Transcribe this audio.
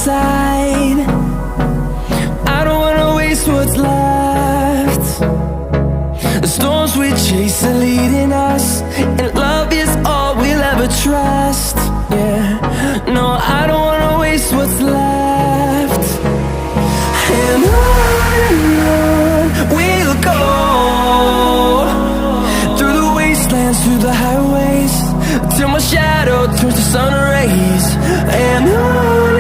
inside. I don't wanna waste what's left. The storms we chase are leading us, and love is all we'll ever trust. Yeah, no, I don't wanna waste what's left. And on we'll go, through the wastelands, through the highways, till my shadow turns to sun rays. And on